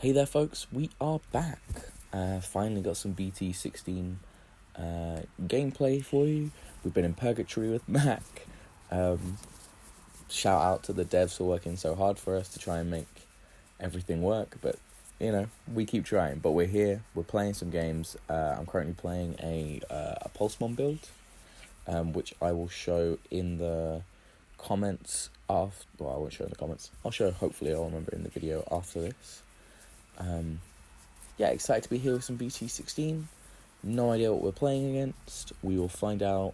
Hey there folks, we are back. Finally got some BT16 gameplay for you. We've been in purgatory with Mac. Shout out to the devs for working so hard for us to try and make everything work, but you know, we keep trying. But we're here, we're playing some games. I'm currently playing a Pulsemon build, which I will show in the comments after. Well, I won't show in the comments. Hopefully I'll remember in the video after this. Yeah, excited to be here with some BT16. No idea what we're playing against. We will find out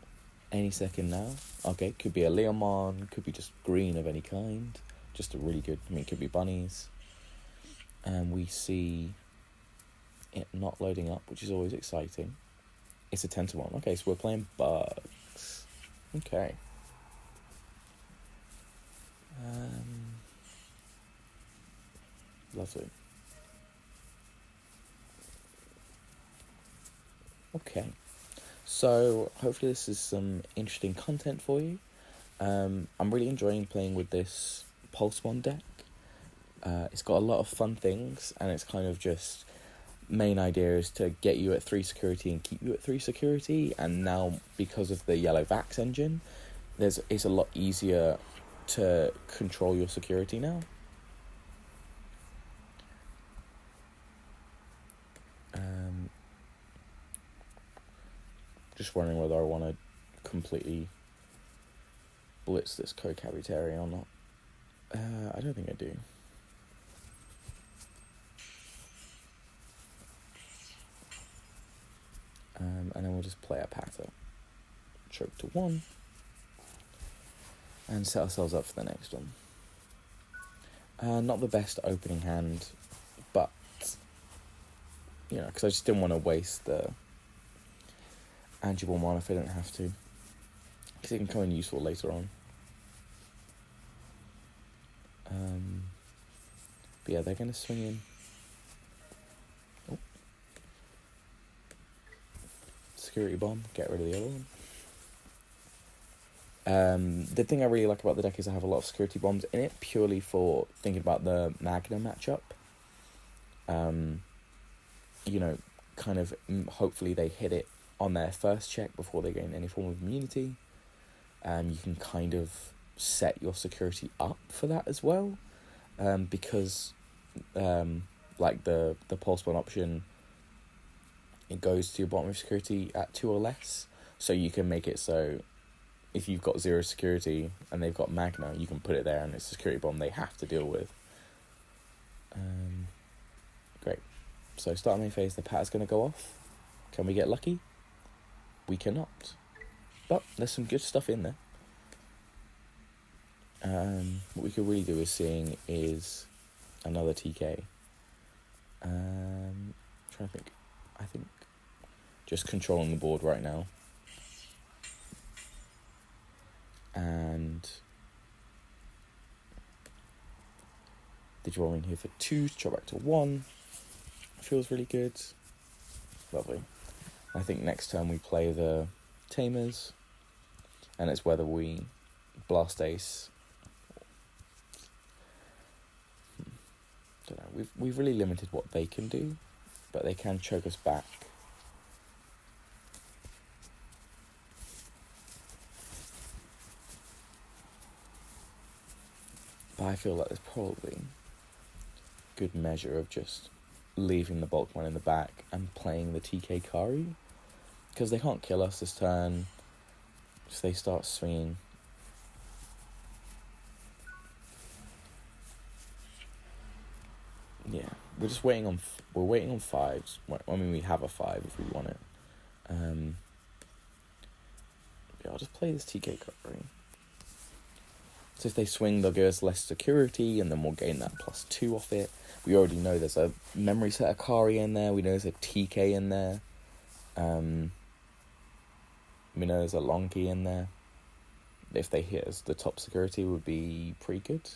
any second now. Okay, could be a Leomon, could be just green of any kind. Just a really good, it could be bunnies. And we see it not loading up, which is always exciting. It's a 10-1. Okay, so we're playing bugs. Okay. Lovely. Okay, so hopefully this is some interesting content for you. I'm really enjoying playing with this Pulsemon deck. It's got a lot of fun things, and it's kind of just main idea is to get you at 3 security and keep you at 3 security. And now because of the yellow Vax engine, it's a lot easier to control your security now. Just wondering whether I want to completely blitz this co-cavitary or not. I don't think I do. And then we'll just play a patter. Choke to 1. And set ourselves up for the next one. Not the best opening hand, but, you know, because I just didn't want to waste the Digimon if I didn't have to, because it can come in useful later on. But yeah, they're going to swing in. Oh. Security bomb, get rid of the other one. The thing I really like about the deck is I have a lot of security bombs in it, purely for thinking about the Magna matchup. You know, kind of hopefully they hit it on their first check before they gain any form of immunity. You can kind of set your security up for that as well, because like the Pulsemon option, it goes to your bottom of security at 2 or less, so you can make it so if you've got 0 security and they've got Magna, you can put it there and it's a security bomb they have to deal with. Great. So start main phase, the patter's going to go off. Can we get lucky? We cannot, but there's some good stuff in there. What we could really do with seeing is another TK. Trying to think. I think just controlling the board right now, and the drawing here for 2 to drop back to 1 feels really good. Lovely. I think next turn we play the Tamers, and it's whether we Blast Ace. Don't know. We've really limited what they can do, but they can choke us back. But I feel like there's probably good measure of just leaving the bulk one in the back and playing the TK Kari, because they can't kill us this turn if they start swinging. Yeah, we're just waiting on 5s. I mean, we have a 5 if we want it. Yeah, I'll just play this TK Kari. So if they swing, they'll give us less security, and then we'll gain that +2 off it. We already know there's a memory set Akari in there. We know there's a TK in there. We know there's a Lonky in there. If they hit us, the top security would be pretty good.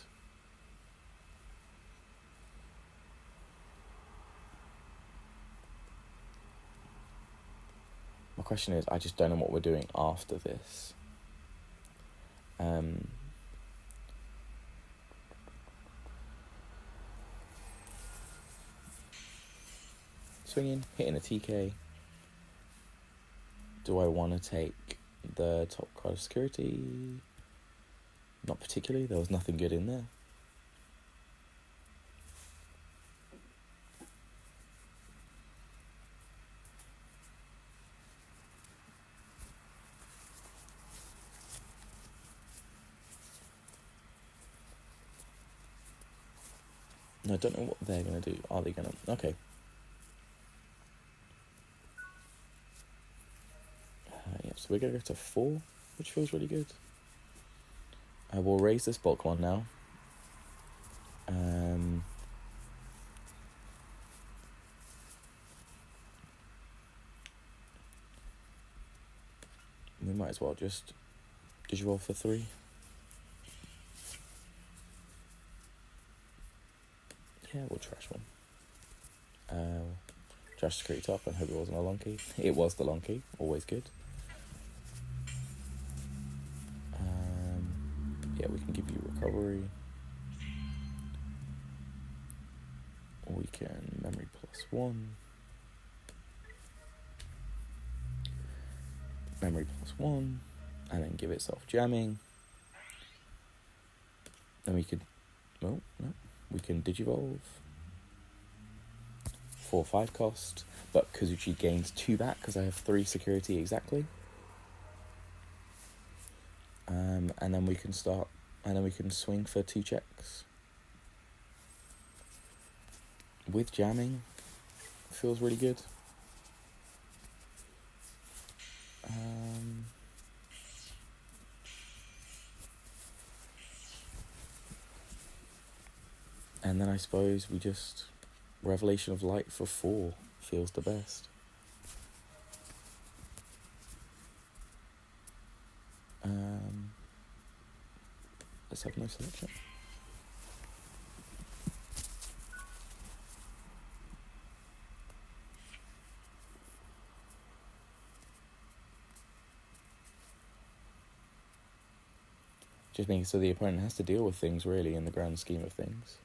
My question is, I just don't know what we're doing after this. swinging, hitting a TK. Do I want to take the top card of security? Not particularly, there was nothing good in there. I don't know what they're going to do. Are they going to... Okay. Yeah, so we're going to go to 4, which feels really good. I will raise this bulk one now. We might as well just Digivolve for 3. Yeah, we'll trash one. Trash security top and hope it wasn't a long key. It was the long key, always good. Yeah, we can give you recovery. We can memory +1. Memory +1. And then give itself jamming. Then we could... Well, no. We can Digivolve. 4/5 cost. But Kazuchi gains 2 back because I have 3 security exactly. And then we can start... And then we can swing for 2 checks. With jamming. Feels really good. And then I suppose we just... Revelation of Light for 4 feels the best. Let's have no selection. Just means so the opponent has to deal with things really in the grand scheme of things.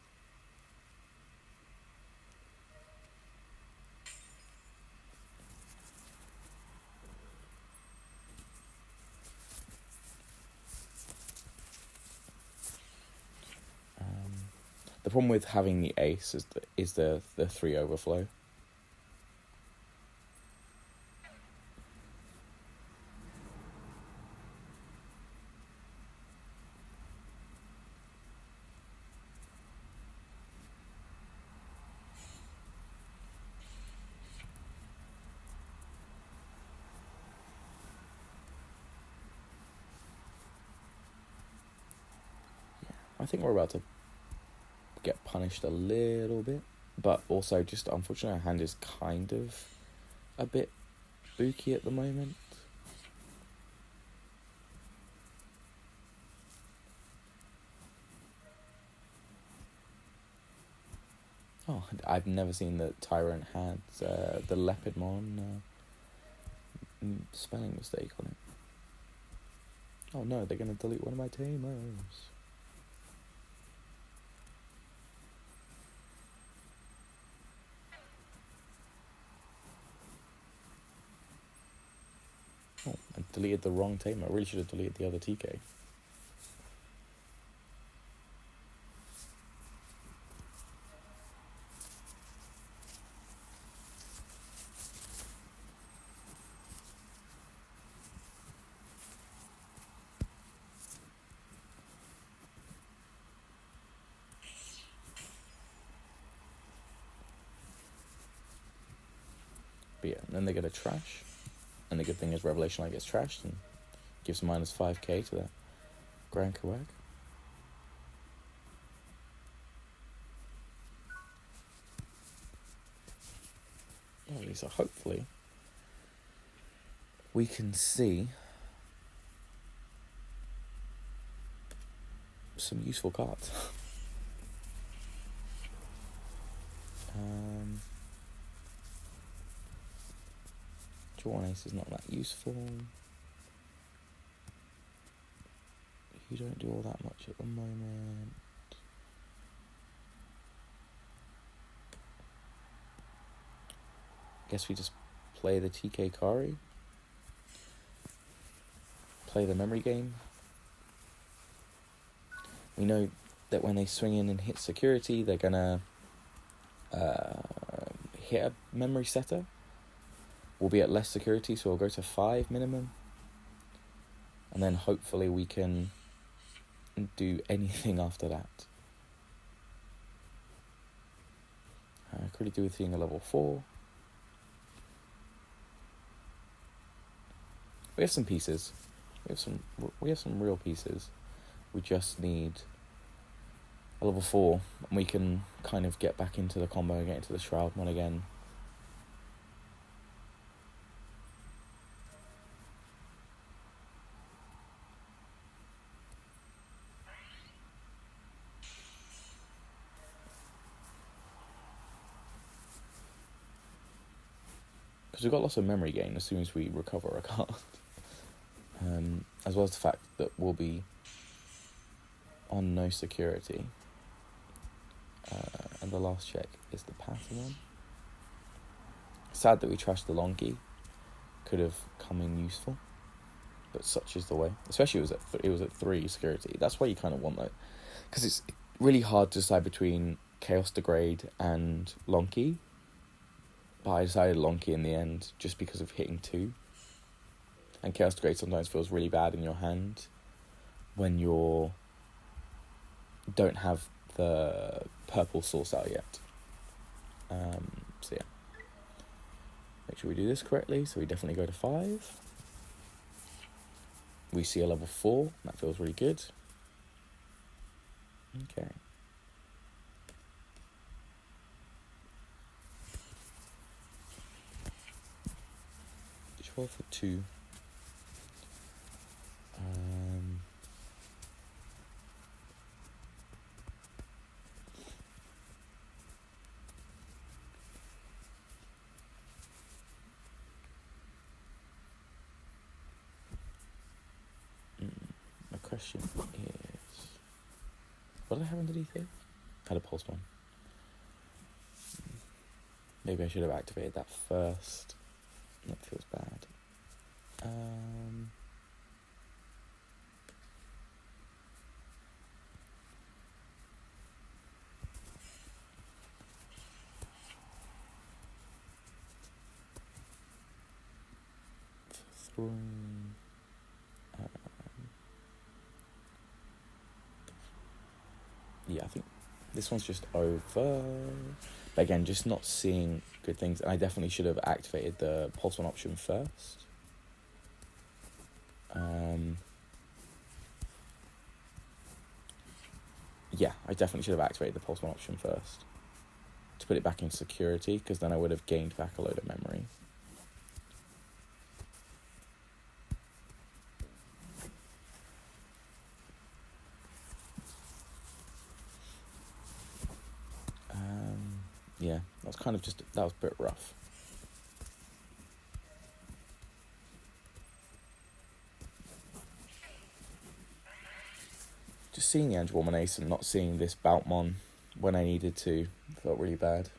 The problem with having the ace is the 3 overflow. I think we're about to get punished a little bit, but also just unfortunately our hand is kind of a bit booky at the moment. Oh, I've never seen that Tyrant had the Leopardmon spelling mistake on it. Oh no, they're going to delete one of my tamers. Oh, I deleted the wrong tamer. I really should have deleted the other TK. But yeah, and then they get a trash. And the good thing is Revelation Light gets trashed and gives minus 5k to that Grand Kawag. Lovely, so hopefully we can see some useful cards. Draw an ace is not that useful. You don't do all that much at the moment. guess we just play the TK Kari. Play the memory game. We know that when they swing in and hit security, they're gonna hit a memory setter. We'll be at less security, so we'll go to 5 minimum. And then hopefully we can do anything after that. Could it do with seeing a level 4? We have some pieces. We have some real pieces. We just need a level 4, and we can kind of get back into the combo and get into the Shroud one again. Because we've got lots of memory gain as soon as we recover a card. As well as the fact that we'll be on no security. And the last check is the Pulsemon. Sad that we trashed the Lonky. Could have come in useful. But such is the way. Especially it was at 3 security. That's why you kind of want that. Because it's really hard to decide between Chaos Degrade and Lonky. But I decided Lonky in the end just because of hitting 2. And Chaos Degrade sometimes feels really bad in your hand when you don't have the purple source out yet. So yeah. Make sure we do this correctly. So we definitely go to 5. We see a level 4. That feels really good. Okay. Roll for 2. My question is, what did I have underneath here? I had a Pulsemon. Maybe I should have activated that first. That feels bad. Yeah, I think this one's just over. But again, just not seeing good things. And I definitely should have activated the Pulsemon option first. Yeah, I definitely should have activated the Pulsemon option first. To put it back in security, because then I would have gained back a load of memory. Yeah, that was a bit rough. Just seeing the Angelwoman Ace and not seeing this Boutmon when I needed to felt really bad.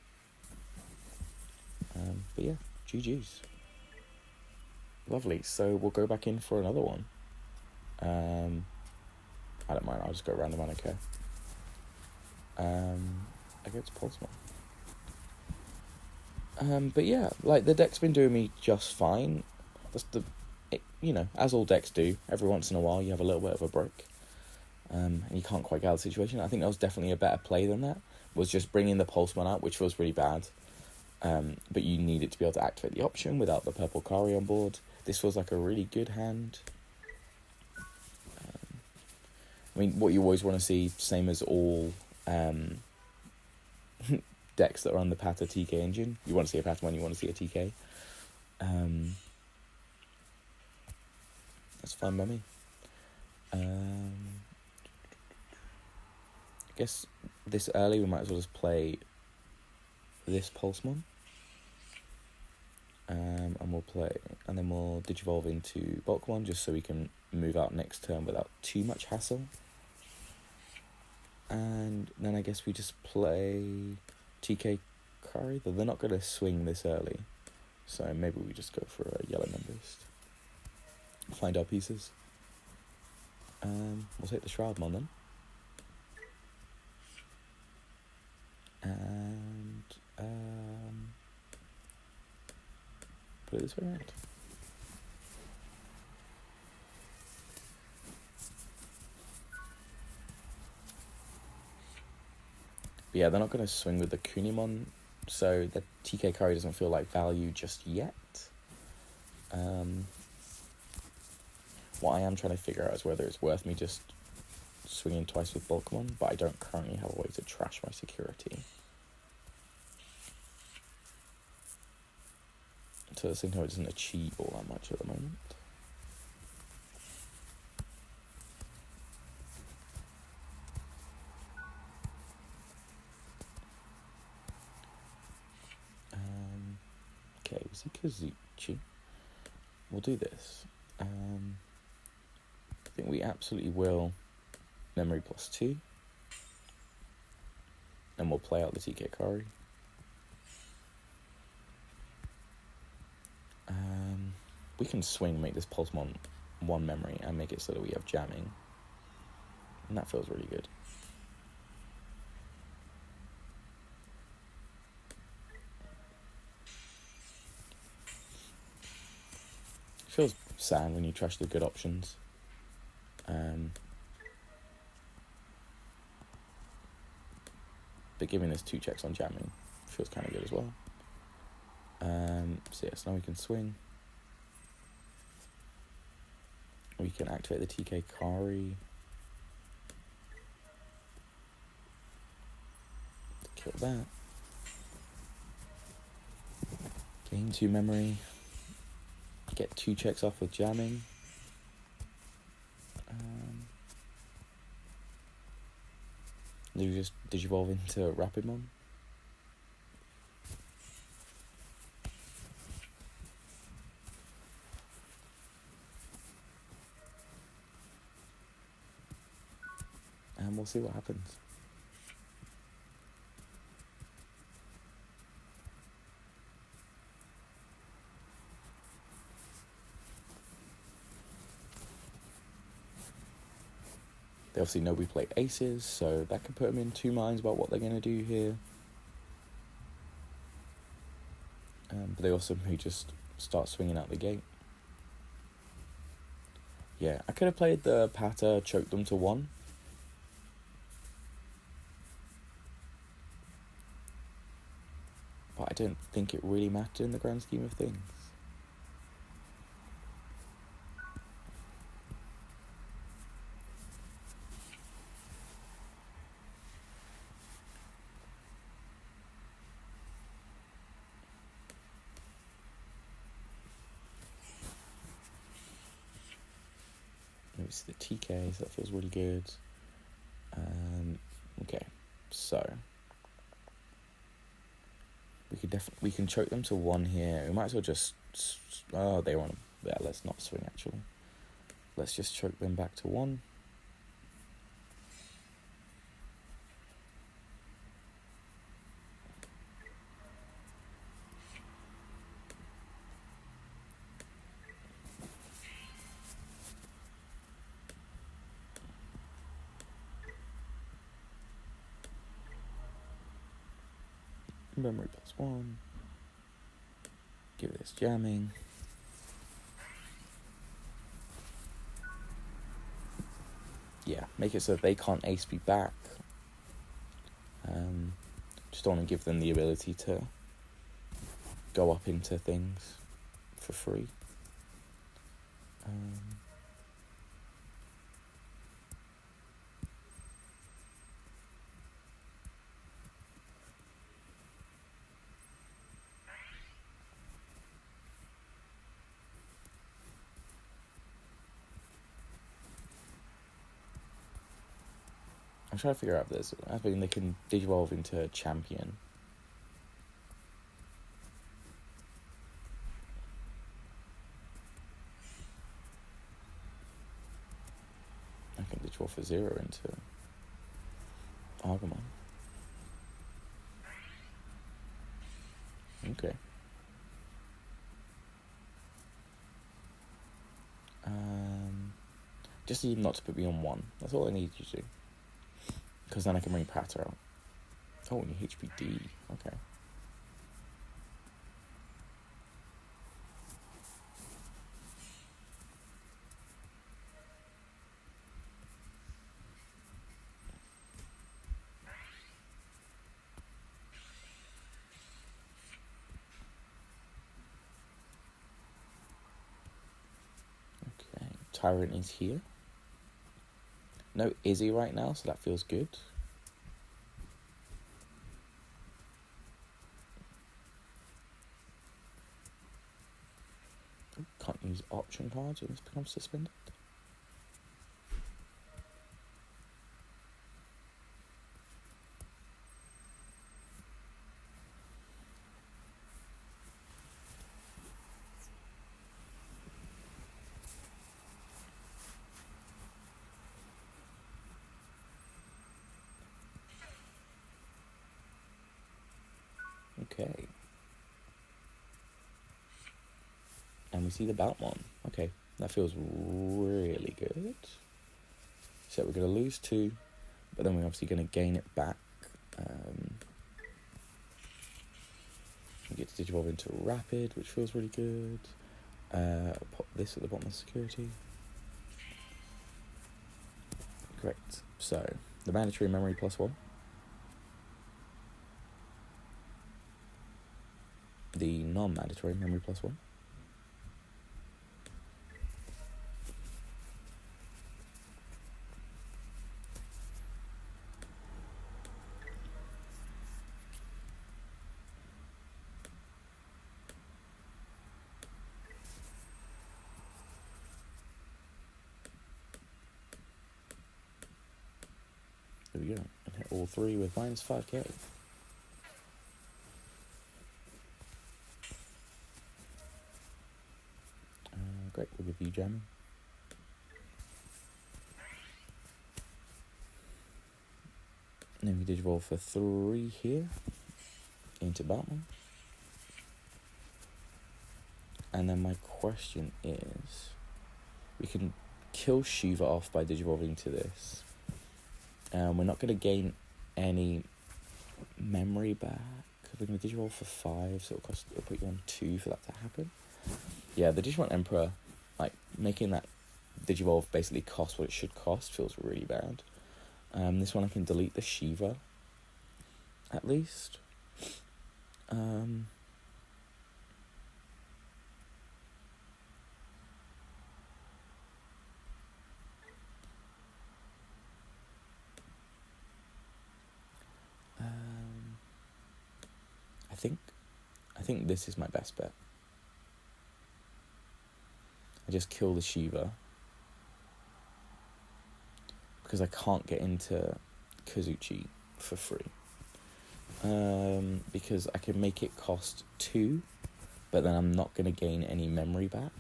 But yeah, GG's. Lovely, so we'll go back in for another one. I don't mind, I'll just go random, I don't care. I go to Pulsemon. But yeah, like the deck's been doing me just fine. As all decks do, every once in a while you have a little bit of a break. And you can't quite get out of the situation. I think that was definitely a better play than that. Was just bringing the Pulsemon out, which was really bad. But you needed to be able to activate the option without the purple Kari on board. This was like a really good hand. What you always want to see, same as all decks that are on the Pata TK engine. You want to see a Patamon, you want to see a TK. That's fine by me. I guess this early we might as well just play this Pulsemon. And then we'll Digivolve into Bulkmon just so we can move out next turn without too much hassle. And then I guess we just play TK Kari, though they're not going to swing this early. So maybe we just go for a yellow Members. Find our pieces. We'll take the Shroudmon then. And put it this way around. But yeah, they're not going to swing with the Kunimon, so the TK Curry doesn't feel like value just yet. What I am trying to figure out is whether it's worth me just swinging twice with Pulsemon, but I don't currently have a way to trash my security. So the same time, it doesn't achieve all that much at the moment. Okay, Kazuchi. We'll do this. I think we absolutely will Memory +2. And we'll play out the TK Kari. We can swing, make this Pulsemon 1 memory, and make it so that we have jamming. And that feels really good. It feels sad when you trash the good options. But giving us 2 checks on jamming feels kind of good as well. So yes, now we can swing. We can activate the TK Kari. Kill that. Gain 2 memory. Get 2 checks off with jamming. Do you just Digivolve into Rapidmon? And we'll see what happens. They obviously know we play aces, so that could put them in 2 minds about what they're going to do here. But they also may just start swinging out the gate. Yeah, I could have played the patter, choked them to 1. But I don't think it really mattered in the grand scheme of things. It's the TK, so that feels really good. Okay, so we can choke them to 1 here. We might as well just they want to. Yeah, let's not swing actually. Let's just choke them back to 1. Memory +1. Give this jamming. Yeah, make it so they can't ace me back. Just don't want to give them the ability to go up into things for free. I'm trying to figure out if there's... I think they can Digivolve into Champion. I can Digivolve for 0 into Agumon. Okay. Just need not to put me on 1. That's all I need you to do. Because then I can bring Patter out. Oh, and your HPD. Okay. Okay. Tyrant is here. No Izzy right now, so that feels good. Can't use option cards when this becomes suspended. Okay. And we see the Baltmon. Okay, that feels really good. So we're going to lose 2, but then we're obviously going to gain it back. We get to Digivolve into Rapid, which feels really good. Pop this at the bottom of security. Great. So, the mandatory memory +1. The non-mandatory memory +1. There we go. And hit all 3 with -5k. Great, we'll give you jamming. And then we Digivolve for 3 here into Batman. And then my question is, we can kill Shiva off by Digivolving to this. We're not going to gain any memory back. We're going to Digivolve for 5, so it'll put you on 2 for that to happen. Yeah, the Digimon Emperor, like, making that Digivolve basically cost what it should cost feels really bad. This one I can delete the Shiva, at least. I think this is my best bet. I just kill the Shiva because I can't get into Kazuchi for free. Because I can make it cost 2, but then I'm not going to gain any memory back.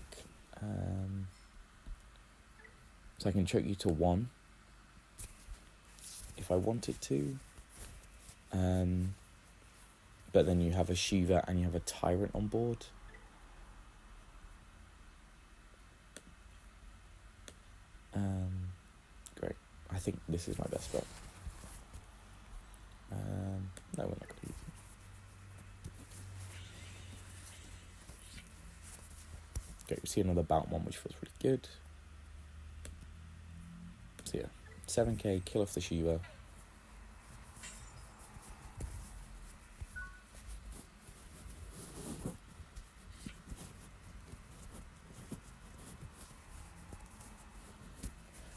So I can choke you to 1 if I wanted to. But then you have a Shiva and you have a Tyrant on board. Great. I think this is my best bet. No, we're not going to use it. Okay, we see another Baltmon, which feels really good. So yeah, 7k, kill off the Shiva.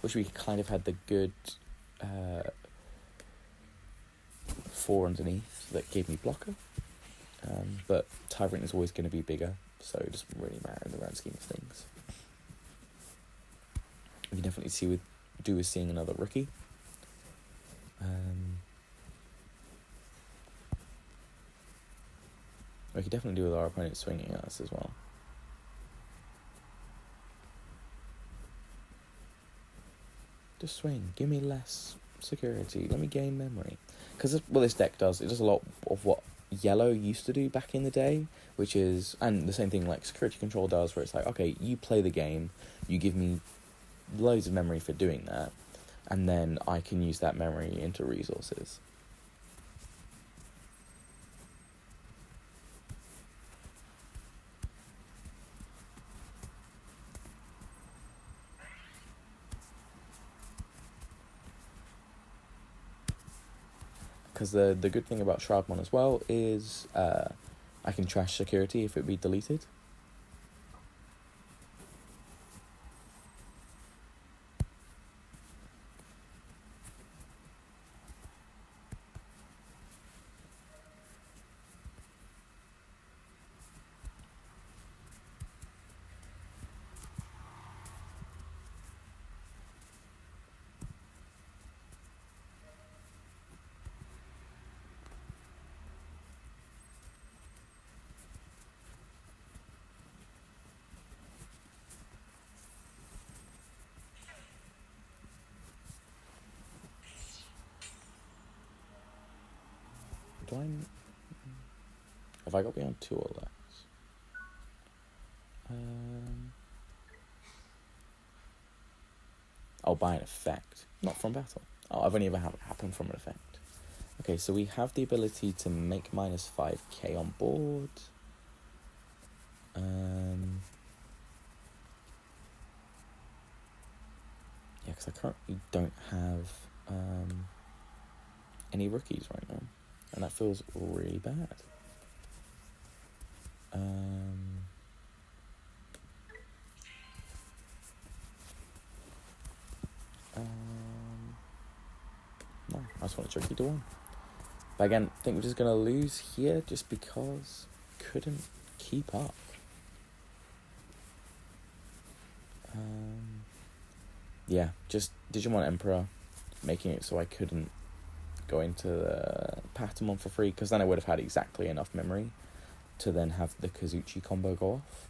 Wish we kind of had the good 4 underneath that gave me blocker. But Tyrant is always going to be bigger, so it doesn't really matter in the grand scheme of things. We can definitely do with seeing another rookie. We could definitely do with our opponent swinging at us as well. Just swing. Give me less security. Let me gain memory. Because what this deck does, it does a lot of what Yellow used to do back in the day, which is, and the same thing like Security Control does, where it's like, okay, you play the game, you give me loads of memory for doing that, and then I can use that memory into resources. Because the good thing about Shroudmon as well is I can trash security if it be deleted. Have I got beyond 2 or less? Oh, by an effect, not from battle. Oh, I've only ever had it happen from an effect. Okay, so we have the ability to make minus 5k on board. Yeah, because I currently don't have any rookies right now, and that feels really bad. No, I just want to trick you to 1. But again, I think we're just going to lose here just because couldn't keep up. Yeah, just Digimon Emperor, making it so I couldn't go into the Patamon for free, because then I would have had exactly enough memory to then have the Kazuchi combo go off.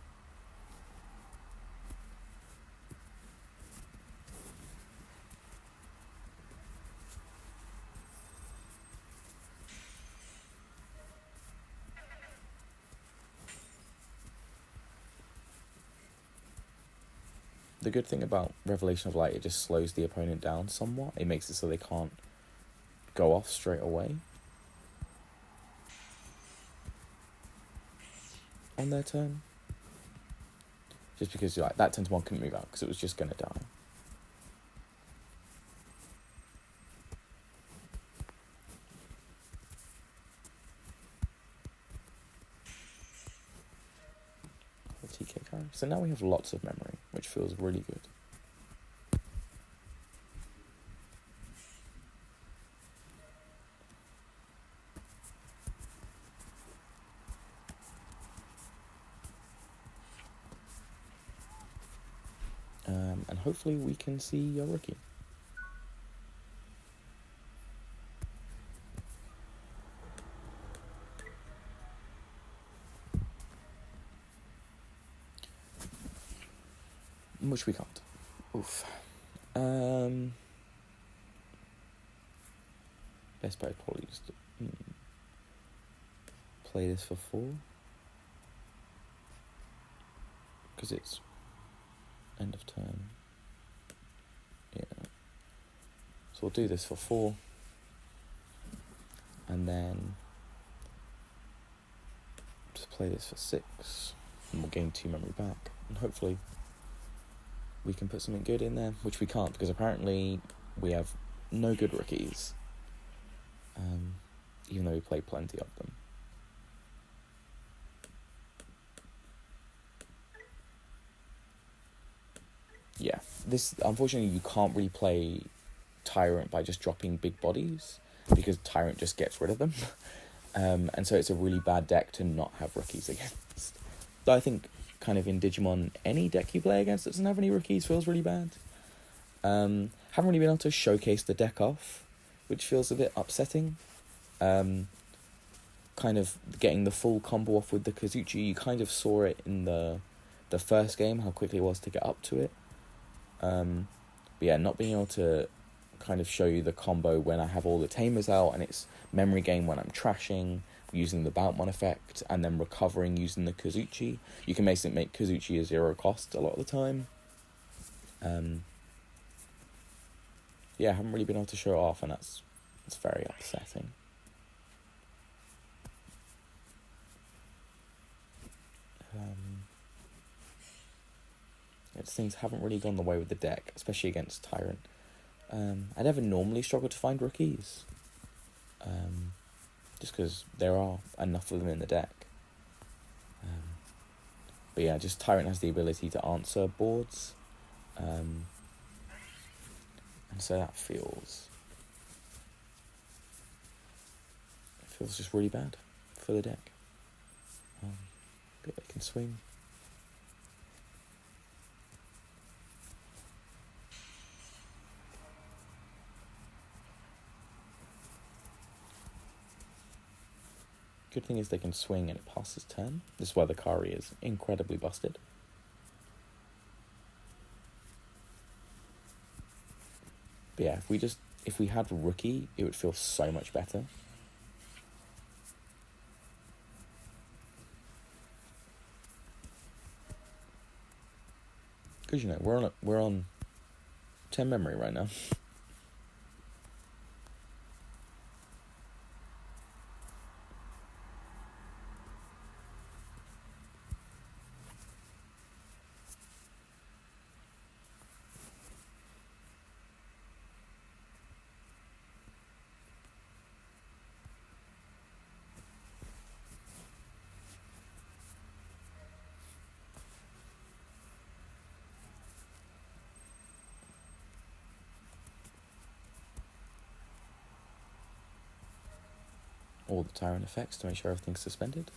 The good thing about Revelation of Light, it just slows the opponent down somewhat. It makes it so they can't go off straight away on their turn. Just because like that 10-1 couldn't move out because it was just going to die. TK card. So now we have lots of memory, which feels really good. And hopefully we can see your rookie. Which we can't. Oof. Best bet probably just play this for 4. Because it's end of turn. Yeah. So we'll do this for 4. And then just play this for 6. And we'll gain 2 memory back. And hopefully we can put something good in there, which we can't because apparently we have no good rookies, even though we play plenty of them. Yeah, this unfortunately you can't really play Tyrant by just dropping big bodies because Tyrant just gets rid of them, and so it's a really bad deck to not have rookies against. So I think kind of in Digimon, any deck you play against that doesn't have any rookies feels really bad. Haven't really been able to showcase the deck off, which feels a bit upsetting. Kind of getting the full combo off with the Kazuchi, you kind of saw it in the first game, how quickly it was to get up to it. But yeah, not being able to kind of show you the combo when I have all the tamers out and it's memory game when I'm trashing, using the Boutmon effect and then recovering using the Kazuchi. You can basically make Kazuchi a 0 cost a lot of the time. Yeah, I haven't really been able to show it off, and that's very upsetting. Things haven't really gone the way with the deck, especially against Tyrant. I never normally struggle to find rookies, just because there are enough of them in the deck. But yeah, just Tyrant has the ability to answer boards, and so that feels just really bad for the deck. But they can swing. Good thing is they can swing and it passes turn. This is why the Kari is incredibly busted. But yeah, if we had Rookie, it would feel so much better. Because we're on 10 memory right now. All the Tyrant effects to make sure everything's suspended.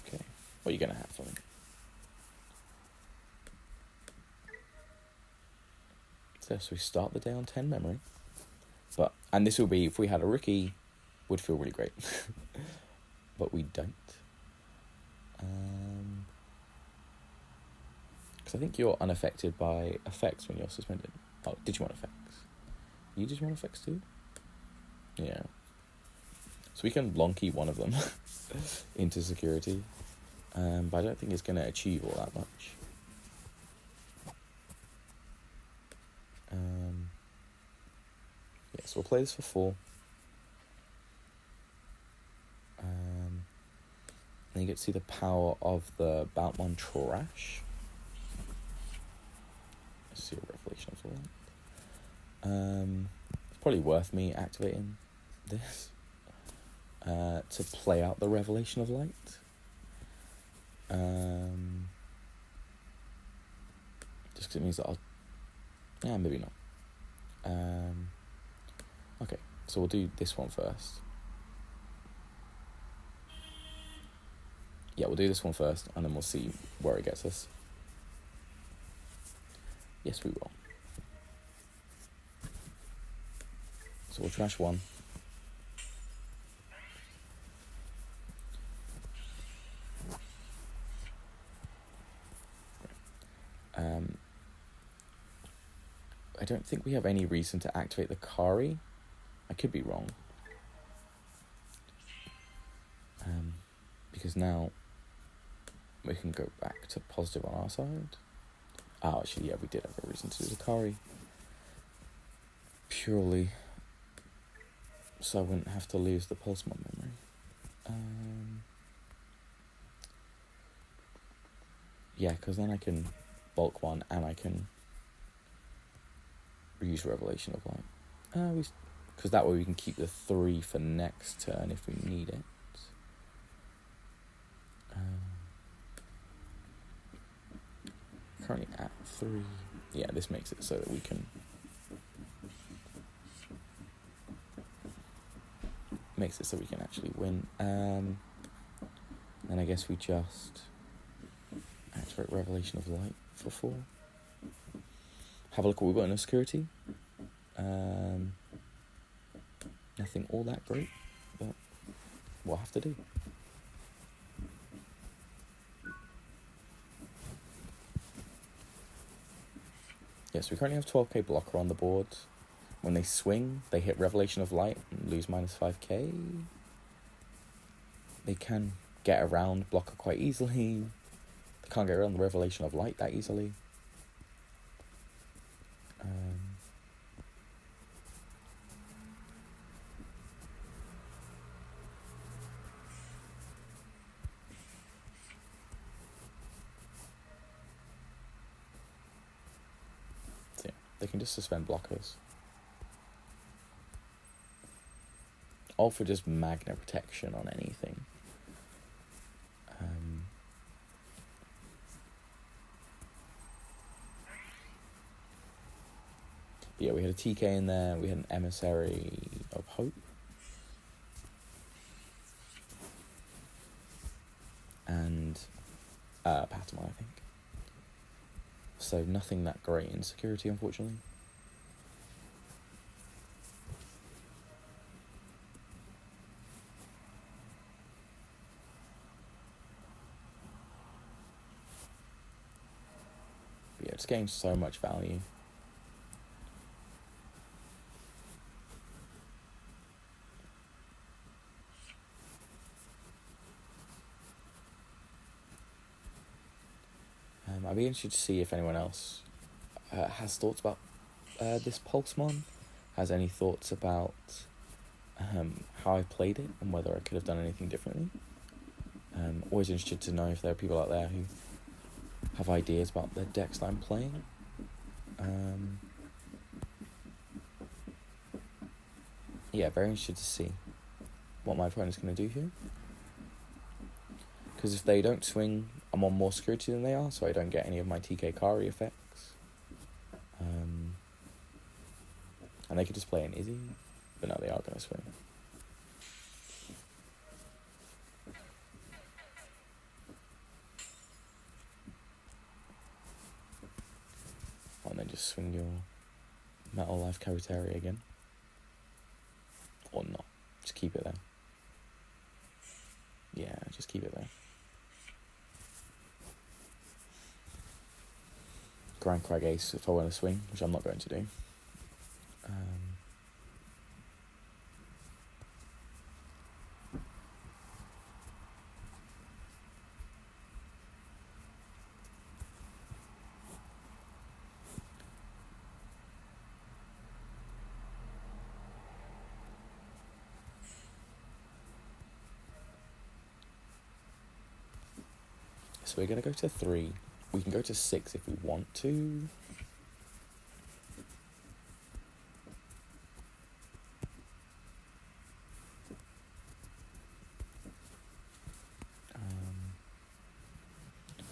Okay, what are you going to have for me? So we start the day on 10 memory. And this will be, if we had a Rookie, would feel really great. But we don't. Because I think you're unaffected by effects when you're suspended. Oh, Digimon effects. You Digimon effects too? Yeah. So we can long key one of them into security. But I don't think it's going to achieve all that much. Yeah, so we'll play this for 4. And you get to see the power of the Boutmon Trash. Let's see a Revelation of Light. It's probably worth me activating this to play out the Revelation of Light. Just because it means that I'll... Yeah, maybe not. Okay, so we'll do this one first. Yeah, we'll do this one first, and then we'll see where it gets us. Yes, we will. So we'll trash 1. I don't think we have any reason to activate the Kari. I could be wrong. Because now we can go back to positive on our side. Oh, actually, yeah, we did have a reason to do the Kari. Purely so I wouldn't have to lose the Pulsemon memory. Yeah, because then I can bulk 1 and I can reuse Revelation of Light. Because that way we can keep the 3 for next turn if we need it. Currently at 3. Yeah, this makes it so that we can... Makes it so we can actually win. And I guess we just activate Revelation of Light for 4. Have a look what we've got in our security. Nothing all that great, but we'll have to do. Yes, we currently have 12k blocker on the board. when they swing, they hit Revelation of Light and lose minus 5k. They can get around Blocker quite easily. They can't get around the Revelation of Light that easily. So yeah, they can just suspend blockers. All for just Magna protection on anything. Yeah, we had a TK in there. We had an Emissary of Hope. And Patamon, I think. So nothing that great in security, unfortunately. But yeah, it's getting so much value. I'd be interested to see if anyone else has thoughts about this Pulsemon, has any thoughts about how I played it and whether I could have done anything differently. Always interested to know if there are people out there who have ideas about the decks that I'm playing. Yeah, very interested to see what my opponent's going to do here. Because if they don't swing, I'm on more security than they are, so I don't get any of my TK Kari effects. And they could just play an Izzy, but no, they are going to swing. And then just swing your Metal Life Karatari again. Or not. Just keep it there. Yeah, just keep it there. Grand Crag Ace if I want to swing, which I'm not going to do. So we're going to go to 3. We can go to 6 if we want to.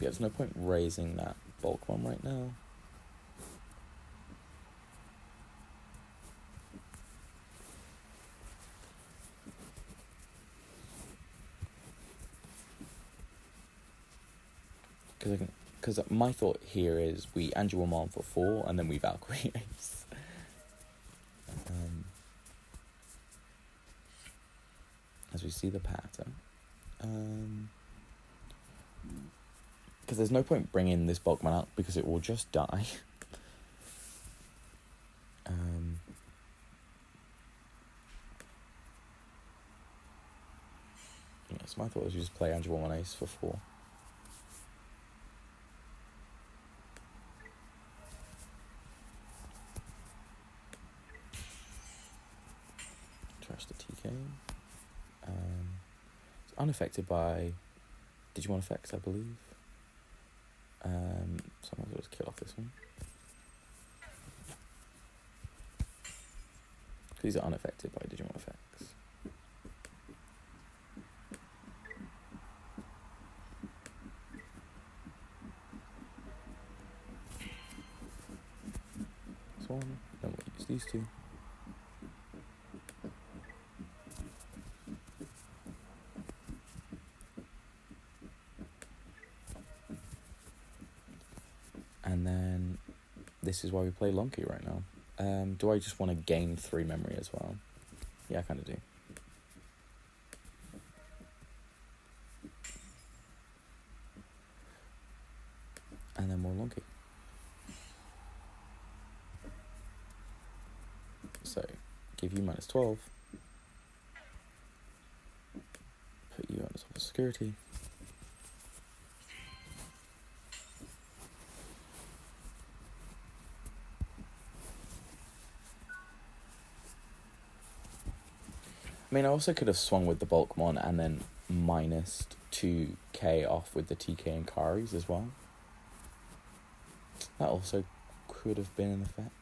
Yeah, there's no point raising that bulk one right now. Because my thought here is we Angelmon for 4 and then we Valkyrie Ace. As we see the pattern. Because there's no point bringing this Bulkman out because it will just die. Yeah, so my thought was you just play Angelmon Ace for 4. Trash the TK. It's unaffected by Digimon effects, I believe. So I might as well just kill off this one. These are unaffected by Digimon effects. This one, then we'll use these 2. And then this is why we play Lonky right now. Do I just want to gain 3 memory as well? Yeah, I kind of do. And then more Lonky. So, give you -12. Put you on the top of security. I mean, I also could have swung with the Bulkmon and then -2k off with the TK and Karis as well. That also could have been an effect.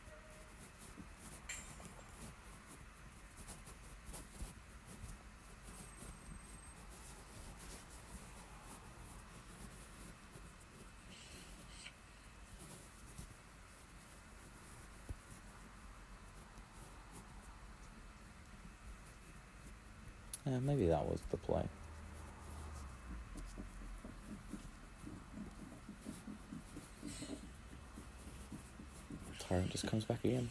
Yeah, maybe that was the play. Tyrant just comes back again.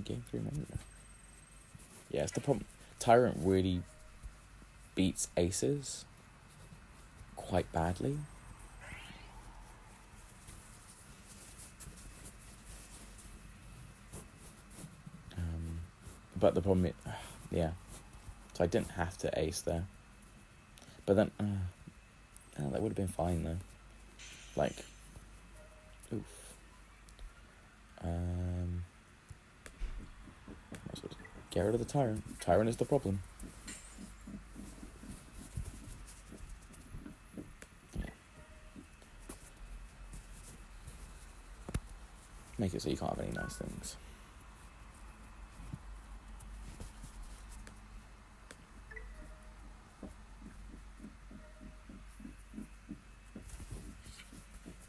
Game 3 memory. Yeah, it's the problem. Tyrant really beats aces quite badly. But the problem is, yeah. So I didn't have to ace there. But then, that would have been fine though. Like, oof. Get rid of the Tyrant. Tyrant is the problem. Yeah. Make it so you can't have any nice things.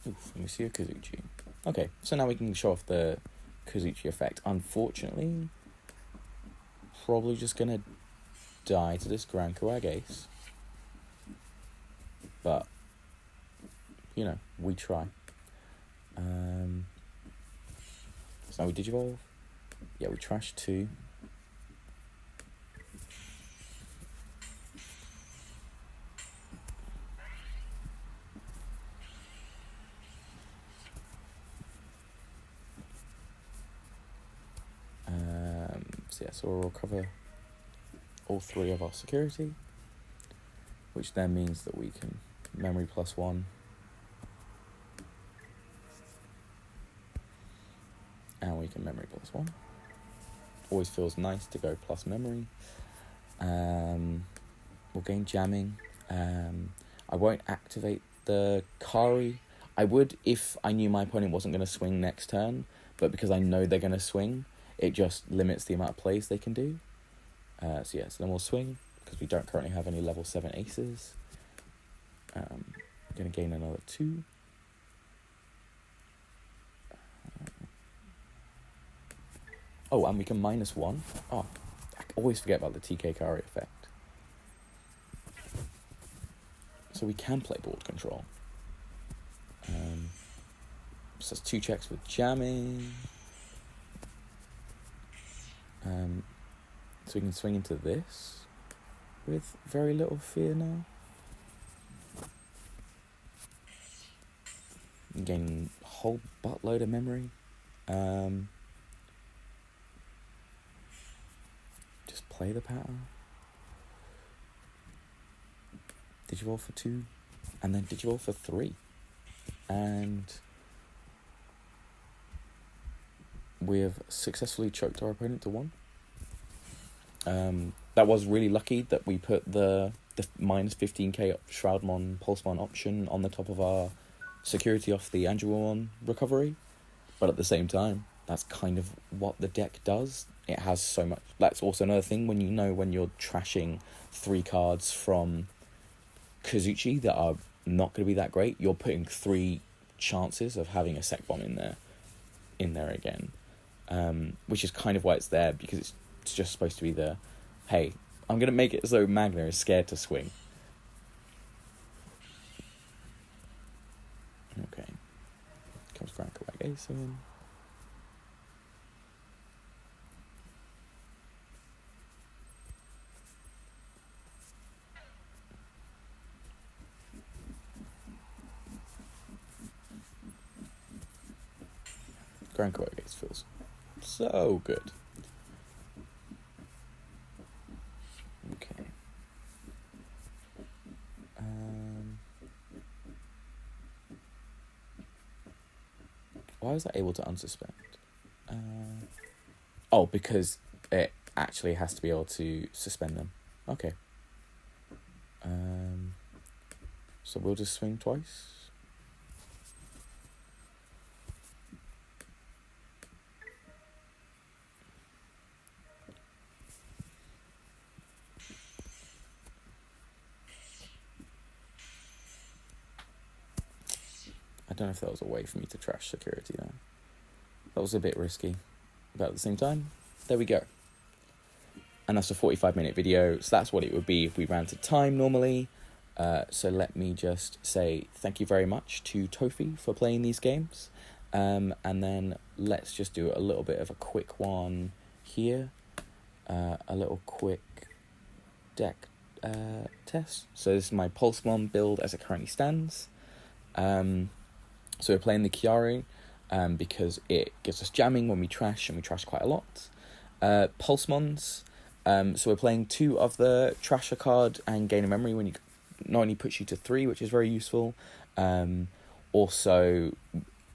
Oof, let me see a Kazuchi. Okay, so now we can show off the Kazuchi effect. Unfortunately, probably just gonna die to this Grand Kawag Ace. But, you know, we try. So now we Digivolve. Yeah, we trash 2. So we'll recover all 3 of our security, which then means that we can memory +1, and we can memory +1. Always feels nice to go plus memory. We'll gain jamming. I won't activate the Kari. I would if I knew my opponent wasn't going to swing next turn, but because I know they're going to swing, it just limits the amount of plays they can do. So then we'll swing, because we don't currently have any level 7 aces. Going to gain another 2. Oh, and we can -1. Oh, I always forget about the TK Kari effect. So we can play board control. So that's 2 checks with jamming. So we can swing into this with very little fear now. Gain a whole buttload of memory. Just play the pattern. Digivolve for 2, and then Digivolve for 3. And we have successfully choked our opponent to 1. That was really lucky that we put the minus 15k Shroudmon Pulsemon option on the top of our security off the Angelmon recovery. But at the same time, that's kind of what the deck does. It has so much. That's also another thing when you're trashing 3 cards from Kazuchi that are not going to be that great, you're putting 3 chances of having a Sec Bomb in there again. Which is kind of why it's there, because it's just supposed to be the, hey, I'm going to make it so Magna is scared to swing. Okay. Comes Frank like Ace in. Grand Ace feels so good. Okay. Why was I able to unsuspend? Because it actually has to be able to suspend them. Okay. So we'll just swing twice. I don't know if that was a way for me to trash security though. That was a bit risky. But at the same time, there we go. And that's a 45-minute video, so that's what it would be if we ran to time normally. So let me just say thank you very much to Tofi for playing these games. And then let's just do a little bit of a quick one here. A little quick deck test. So this is my Pulsemon build as it currently stands. So we're playing the Chiari because it gives us jamming when we trash, and we trash quite a lot. Pulsemons. So we're playing 2 of the Trasher card and Gain a Memory when you not only puts you to 3, which is very useful. Also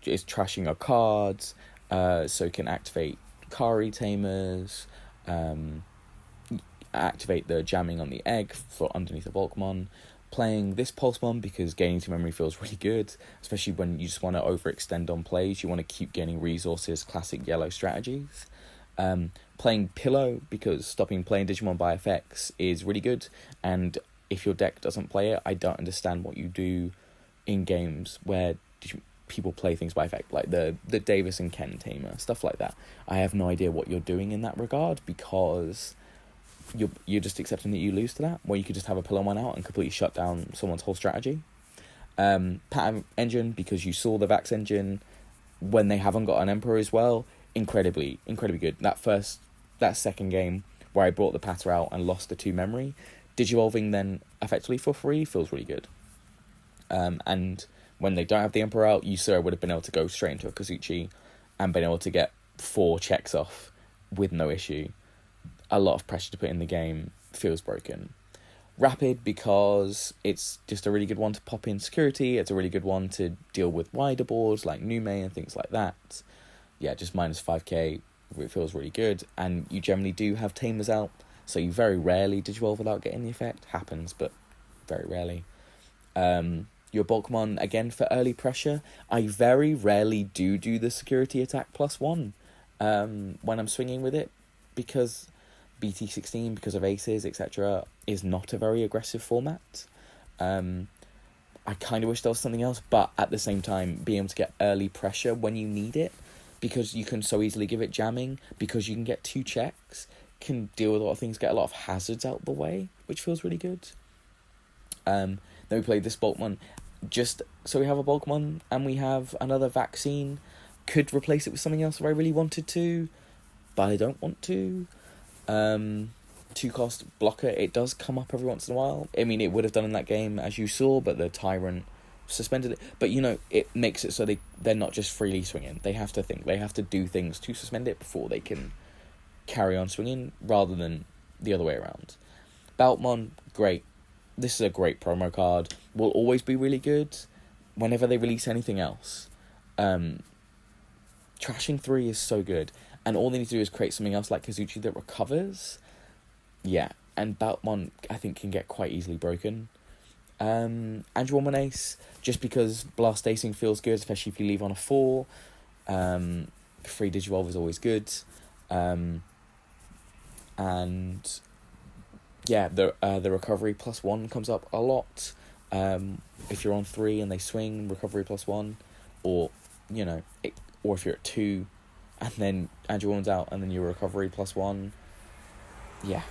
is trashing our cards, so it can activate Kari Tamers, activate the jamming on the egg for underneath the Volkmon. Playing this Pulsemon because gaining to memory feels really good, especially when you just want to overextend on plays. You want to keep gaining resources, classic yellow strategies. Playing Pillow because stopping playing Digimon by effects is really good, and if your deck doesn't play it, I don't understand what you do in games where people play things by effect, like the Davis and Ken Tamer, stuff like that. I have no idea what you're doing in that regard, because you're just accepting that you lose to that, where you could just have a Pulsemon out and completely shut down someone's whole strategy. Pattern Engine because you saw the Vax Engine when they haven't got an Emperor as well. Incredibly good. That second game where I brought the Patter out and lost the 2 memory, Digivolving then effectively for free feels really good. And when they don't have the Emperor out, Yusura would have been able to go straight into a Kazuchi and been able to get 4 checks off with no issue. A lot of pressure to put in the game, feels broken. Rapid because it's just a really good one to pop in security. It's a really good one to deal with wider boards like Nume and things like that. Yeah, just minus 5k, it feels really good. And you generally do have Tamers out, so you very rarely Digivolve without getting the effect. Happens, but very rarely. Your Bulkmon, again, for early pressure, I very rarely do the security attack +1 when I'm swinging with it, because BT16, because of aces, etc., is not a very aggressive format. I kind of wish there was something else, but at the same time, being able to get early pressure when you need it, because you can so easily give it jamming, because you can get 2 checks, can deal with a lot of things, get a lot of hazards out the way, which feels really good. Then we played this Bulkmon, just so we have a Bulkmon, and we have another vaccine. Could replace it with something else if I really wanted to, but I don't want to. 2-cost blocker, it does come up every once in a while. I mean, it would have done in that game, as you saw, but the Tyrant suspended it. But, it makes it so they're not just freely swinging. They have to think. They have to do things to suspend it before they can carry on swinging, rather than the other way around. Baltmon, great. This is a great promo card. Will always be really good whenever they release anything else. Trashing 3 is so good. And all they need to do is create something else like Kazuchi that recovers. Yeah, and Baltmon, I think, can get quite easily broken. Andrewomon Ace, just because Blast Acing feels good, especially if you leave on a 4. Free Digivolve is always good. And yeah, the recovery +1 comes up a lot. If you're on 3 and they swing, recovery +1, or or if you're at 2 and then Andrewwoman's out and then your recovery +1. Yeah,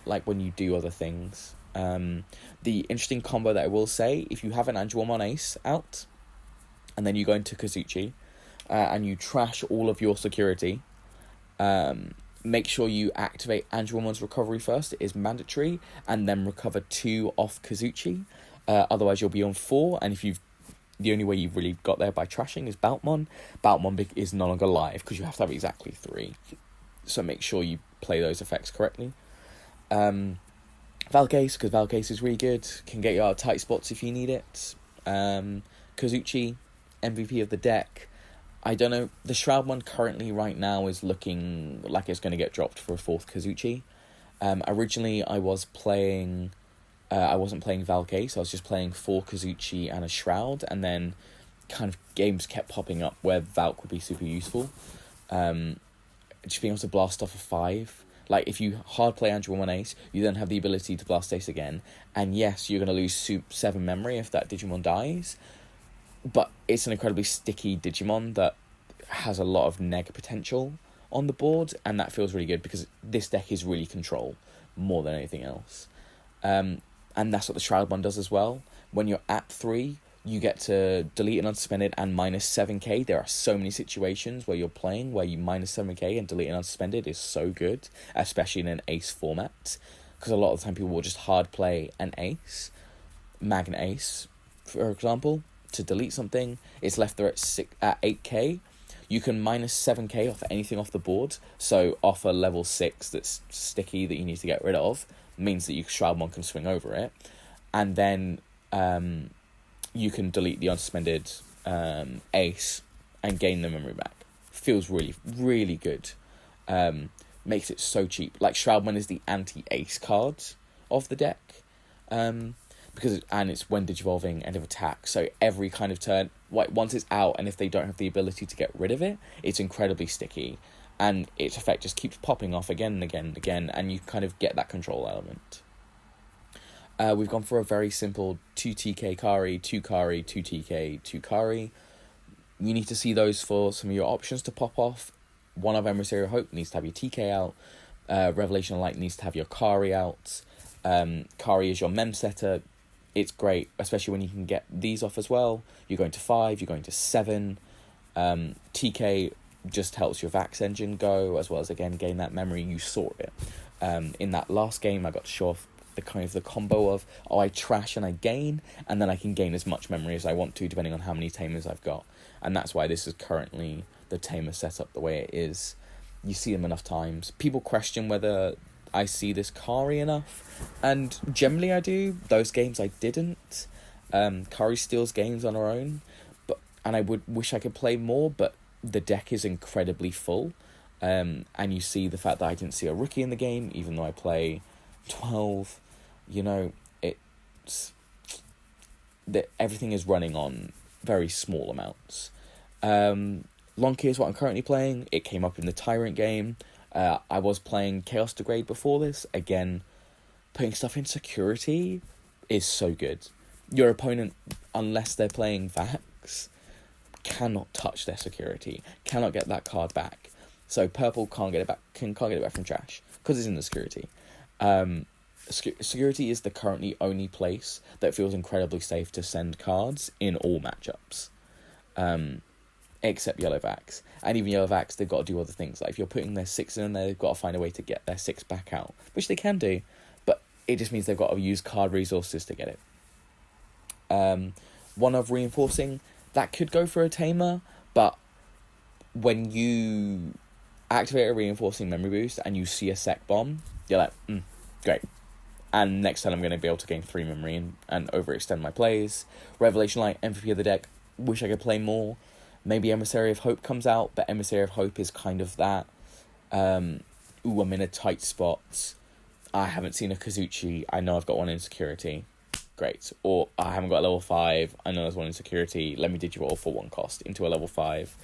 like when you do other things. The interesting combo that I will say, if you have an Andrewomon Ace out and then you go into Kazuchi and you trash all of your security, make sure you activate Andrewomon's recovery first. It is mandatory, and then recover 2 off Kazuchi. Otherwise you'll be on 4, and the only way you've really got there by trashing is Baltmon. Baltmon is no longer live because you have to have exactly 3. So make sure you play those effects correctly. Valcase, because Valcase is really good, can get you out of tight spots if you need it. Kazuchi, MVP of the deck. I don't know, the Shroud one currently right now is looking like it's going to get dropped for a 4th Kazuchi. Originally I wasn't playing Valcase, I was just playing 4 Kazuchi and a Shroud, and then kind of games kept popping up where Valk would be super useful. Just being able to blast off a 5. Like, if you hard play Andrewomon Ace, you then have the ability to blast Ace again. And yes, you're going to lose 7 memory if that Digimon dies. But it's an incredibly sticky Digimon that has a lot of neg potential on the board. And that feels really good because this deck is really control more than anything else. And that's what the Shroud one does as well. When you're at 3, you get to delete an unsuspended and -7k. There are so many situations where you're playing where you -7k and delete an unsuspended is so good, especially in an Ace format, because a lot of the time people will just hard play an Ace, Magna Ace, for example, to delete something. It's left there at 8k. You can -7k off anything off the board, so off a level 6 that's sticky that you need to get rid of, means that Shroudmon can swing over it, and then you can delete the unsuspended Ace and gain the memory back. Feels really, really good. Makes it so cheap. Like, Shroudmon is the anti-Ace card of the deck. And it's when Digivolving, end of attack. So every kind of turn, once it's out, and if they don't have the ability to get rid of it, it's incredibly sticky. And its effect just keeps popping off again and again and again, and you kind of get that control element. We've gone for a very simple 2 TK Kari, 2 Kari, 2 TK, 2 Kari. You need to see those for some of your options to pop off. One of Emissary of Hope needs to have your TK out. Revelation of Light needs to have your Kari out. Kari is your mem setter. It's great, especially when you can get these off as well. You're going to 5, you're going to 7. TK just helps your Vax engine go, as well as, again, gain that memory. You sort it. In that last game, I got to show off the combo of, I trash and I gain, and then I can gain as much memory as I want to, depending on how many tamers I've got. And that's why this is currently the tamer setup the way it is. You see them enough times. People question whether I see this Kari enough, and generally I do. Those games I didn't. Kari steals games on her own, and I would wish I could play more, but the deck is incredibly full. And you see the fact that I didn't see a rookie in the game, even though I play 12. It's that everything is running on very small amounts. Lonky is what I'm currently playing. It came up in the Tyrant game. I was playing Chaos Degrade before this. Again, putting stuff in security is so good. Your opponent, unless they're playing Vax, cannot touch their security, cannot get that card back. So purple can't get it back from trash because it's in the security. Security is the currently only place that feels incredibly safe to send cards in all matchups, except Yellow Vax. And even Yellow Vax, they've got to do other things. Like, if you're putting their 6 in there, they've got to find a way to get their 6 back out, which they can do, but it just means they've got to use card resources to get it. One of Reinforcing, that could go for a tamer, but when you activate a Reinforcing memory boost and you see a sec bomb, you're like, great. And next time I'm going to be able to gain 3 memory and overextend my plays. Revelation Light, MVP of the deck. Wish I could play more. Maybe Emissary of Hope comes out, but Emissary of Hope is kind of that, ooh, I'm in a tight spot. I haven't seen a Kazuchi. I know I've got one in security. Great. Or I haven't got a level 5. I know there's one in security. Let me digiroll for 1 cost into a level 5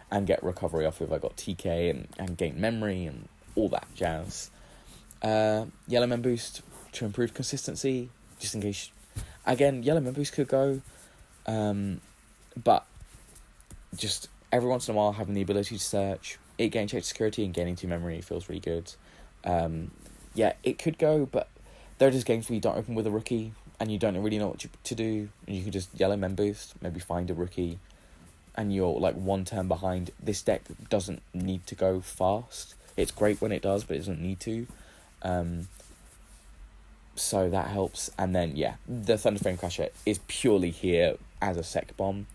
and get recovery off if I got TK and gain memory and all that jazz. Yellow Mem Boost to improve consistency, just in case. Again, Yellow Mem Boost could go, but just every once in a while having the ability to search, it getting checked security and gaining 2 memory feels really good. Yeah, it could go, but there are just games where you don't open with a rookie and you don't really know what to do, and you can just Yellow Mem Boost, maybe find a rookie, and you're like 1 turn behind. This deck doesn't need to go fast. It's great when it does, but it doesn't need to. So that helps. And then, yeah, the Thunder Flame Crusher is purely here as a sec bomb.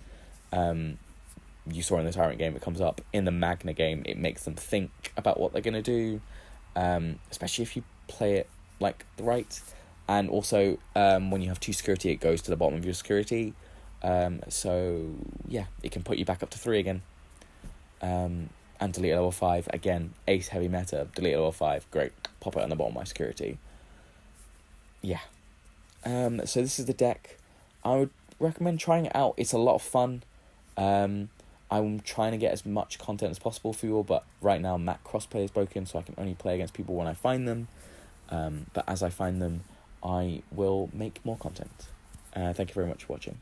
You saw in the Tyrant game, it comes up. In the Magna game, it makes them think about what they're going to do, especially if you play it like right. And also, when you have 2 security, it goes to the bottom of your security. So, yeah, it can put you back up to 3 again. And delete at level 5. Again, ace heavy meta, delete at level 5. Great. Pop it on the bottom of my security. Yeah. So this is the deck. I would recommend trying it out. It's a lot of fun. I'm trying to get as much content as possible for you all, but right now Mac crossplay is broken, so I can only play against people when I find them. But as I find them, I will make more content. Thank you very much for watching.